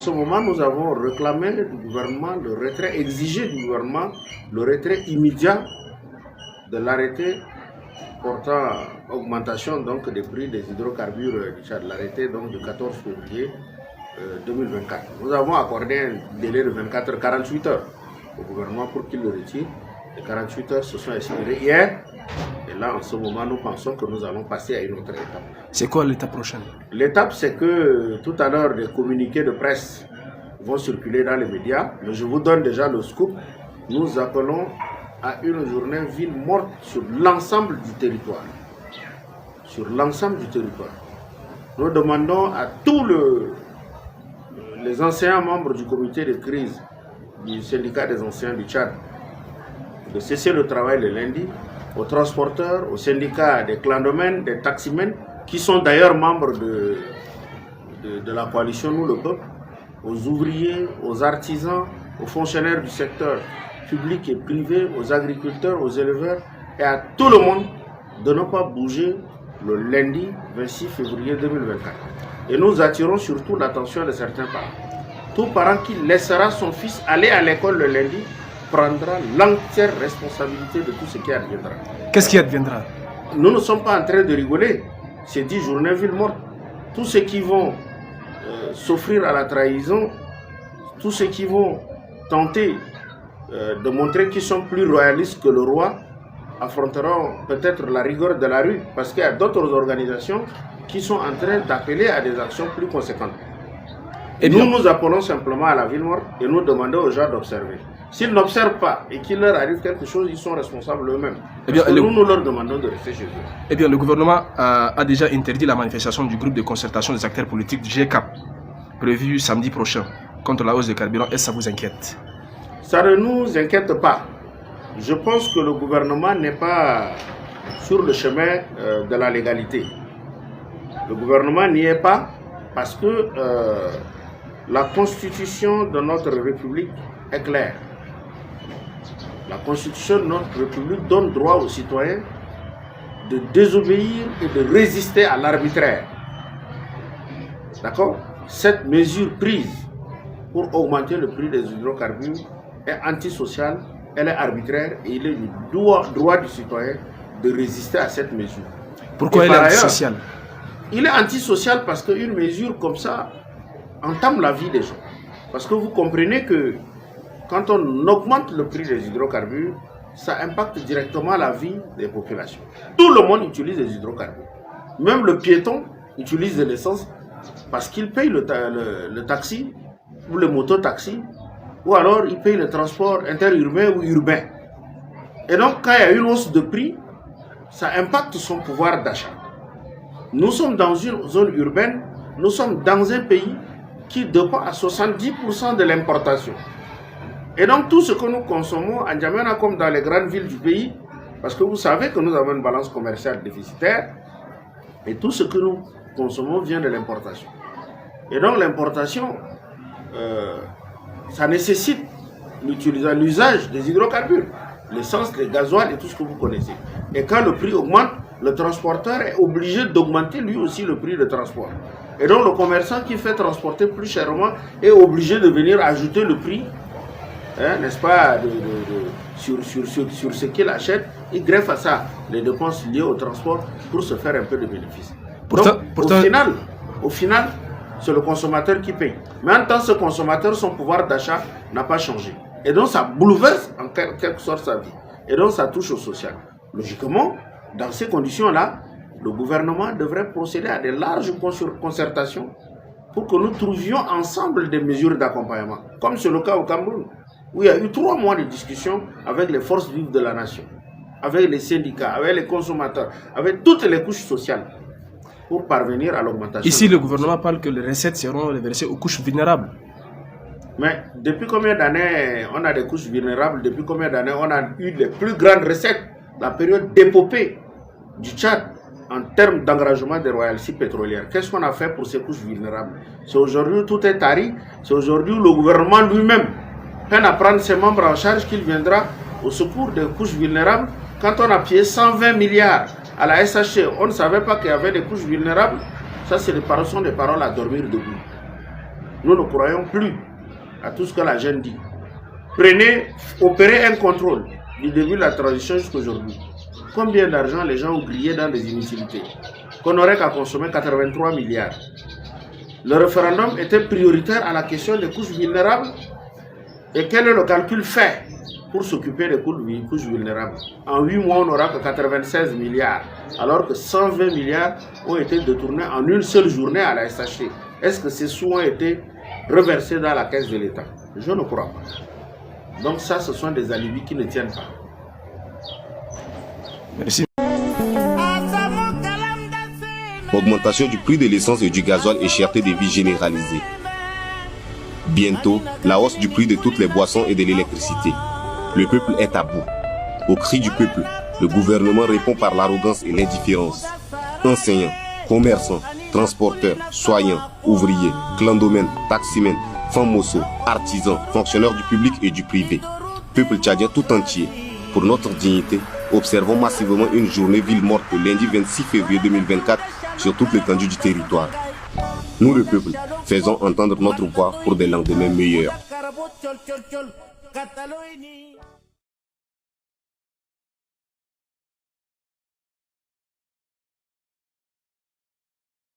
En ce moment, nous avons réclamé du gouvernement le retrait, exigé du gouvernement le retrait immédiat de l'arrêté portant augmentation donc des prix des hydrocarbures du Tchad, l'arrêté donc du 14 février 2024. Nous avons accordé un délai de 24 heures, 48 heures au gouvernement pour qu'il le retire. Les 48 heures se sont expirées hier. Et là, en ce moment, nous pensons que nous allons passer à une autre étape. C'est quoi l'étape prochaine? L'étape, c'est que tout à l'heure, des communiqués de presse vont circuler dans les médias. Mais je vous donne déjà le scoop. Nous appelons à une journée ville morte sur l'ensemble du territoire. Sur l'ensemble du territoire. Nous demandons à tous les anciens membres du comité de crise du syndicat des anciens du Tchad de cesser le travail le lundi, aux transporteurs, aux syndicats des clandomènes, des taximènes, qui sont d'ailleurs membres de la coalition Nous le Peuple, aux ouvriers, aux artisans, aux fonctionnaires du secteur public et privé, aux agriculteurs, aux éleveurs et à tout le monde de ne pas bouger le lundi 26 février 2024. Et nous attirons surtout l'attention de certains parents. Tout parent qui laissera son fils aller à l'école le lundi prendra l'entière responsabilité de tout ce qui adviendra. Qu'est-ce qui adviendra? Nous ne sommes pas en train de rigoler. C'est 10 journées ville morte. Tous ceux qui vont s'offrir à la trahison, tous ceux qui vont tenter de montrer qu'ils sont plus royalistes que le roi, affronteront peut-être la rigueur de la rue, parce qu'il y a d'autres organisations qui sont en train d'appeler à des actions plus conséquentes. Et nous appelons simplement à la ville morte et nous demandons aux gens d'observer. S'ils n'observent pas et qu'il leur arrive quelque chose, ils sont responsables eux-mêmes. Nous leur demandons de rester chez eux. Eh bien, le gouvernement a déjà interdit la manifestation du groupe de concertation des acteurs politiques du GCAP, prévu samedi prochain, contre la hausse des carburants. Est-ce que ça vous inquiète? Ça ne nous inquiète pas. Je pense que le gouvernement n'est pas sur le chemin de la légalité. Le gouvernement n'y est pas parce que la constitution de notre République est claire. La constitution de notre République donne droit aux citoyens de désobéir et de résister à l'arbitraire. D'accord? Cette mesure prise pour augmenter le prix des hydrocarbures est antisociale, elle est arbitraire et il est du droit du citoyen de résister à cette mesure. Pourquoi elle est antisociale? Il est antisocial parce qu'une mesure comme ça entame la vie des gens. Parce que vous comprenez que quand on augmente le prix des hydrocarbures, ça impacte directement la vie des populations. Tout le monde utilise les hydrocarbures. Même le piéton utilise de l'essence parce qu'il paye le taxi ou le mototaxi, ou alors il paye le transport interurbain ou urbain. Et donc quand il y a une hausse de prix, ça impacte son pouvoir d'achat. Nous sommes dans une zone urbaine, nous sommes dans un pays qui dépend à 70% de l'importation. Et donc tout ce que nous consommons en N'Djamena comme dans les grandes villes du pays, parce que vous savez que nous avons une balance commerciale déficitaire, et tout ce que nous consommons vient de l'importation. Et donc l'importation, ça nécessite l'usage des hydrocarbures, l'essence, le gasoil et tout ce que vous connaissez. Et quand le prix augmente, le transporteur est obligé d'augmenter lui aussi le prix de transport. Et donc le commerçant qui fait transporter plus chèrement est obligé de venir ajouter le prix, n'est-ce pas, sur ce qu'il achète. Il greffe à ça les dépenses liées au transport pour se faire un peu de bénéfice. Au final, c'est le consommateur qui paye. Mais en tant que consommateur, son pouvoir d'achat n'a pas changé. Et donc ça bouleverse en quelque sorte sa vie. Et donc ça touche au social. Logiquement, dans ces conditions-là, le gouvernement devrait procéder à de larges concertations pour que nous trouvions ensemble des mesures d'accompagnement. Comme c'est le cas au Cameroun, où il y a eu 3 mois de discussion avec les forces vives de la nation, avec les syndicats, avec les consommateurs, avec toutes les couches sociales, pour parvenir à l'augmentation. Ici, le gouvernement parle que les recettes seront reversées aux couches vulnérables. Mais depuis combien d'années on a des couches vulnérables? Depuis combien d'années on a eu les plus grandes recettes? La période d'épopée du Tchad en termes d'engagement des royalties pétrolières. Qu'est-ce qu'on a fait pour ces couches vulnérables? C'est aujourd'hui tout est tari. C'est aujourd'hui le gouvernement lui-même peine à prendre ses membres en charge qu'il viendra au secours des couches vulnérables. Quand on a payé 120 milliards à la SHC, on ne savait pas qu'il y avait des couches vulnérables. Ça, c'est des paroles à dormir debout. Nous ne croyons plus à tout ce que la jeune dit. Prenez, opérez un contrôle du début de la transition jusqu'à aujourd'hui. Combien d'argent les gens ont grillé dans des inutilités qu'on n'aurait qu'à consommer 83 milliards. Le référendum était prioritaire à la question des couches vulnérables. Et quel est le calcul fait pour s'occuper des couches vulnérables? En 8 mois, on n'aura que 96 milliards, alors que 120 milliards ont été détournés en une seule journée à la SHT. Est-ce que ces sous ont été reversés dans la caisse de l'État? Je ne crois pas. Donc ça, ce sont des alibis qui ne tiennent pas. Merci. Augmentation du prix de l'essence et du gasoil et cherté des vies généralisée. Bientôt, la hausse du prix de toutes les boissons et de l'électricité. Le peuple est à bout. Au cri du peuple, le gouvernement répond par l'arrogance et l'indifférence. Enseignants, commerçants, transporteurs, soignants, ouvriers, clandomènes, taximens, femmes mosso, artisans, fonctionnaires du public et du privé. Peuple tchadien tout entier, pour notre dignité, observons massivement une journée ville morte le lundi 26 février 2024 sur toute l'étendue du territoire. Nous, le peuple, faisons entendre notre voix pour des lendemains meilleurs.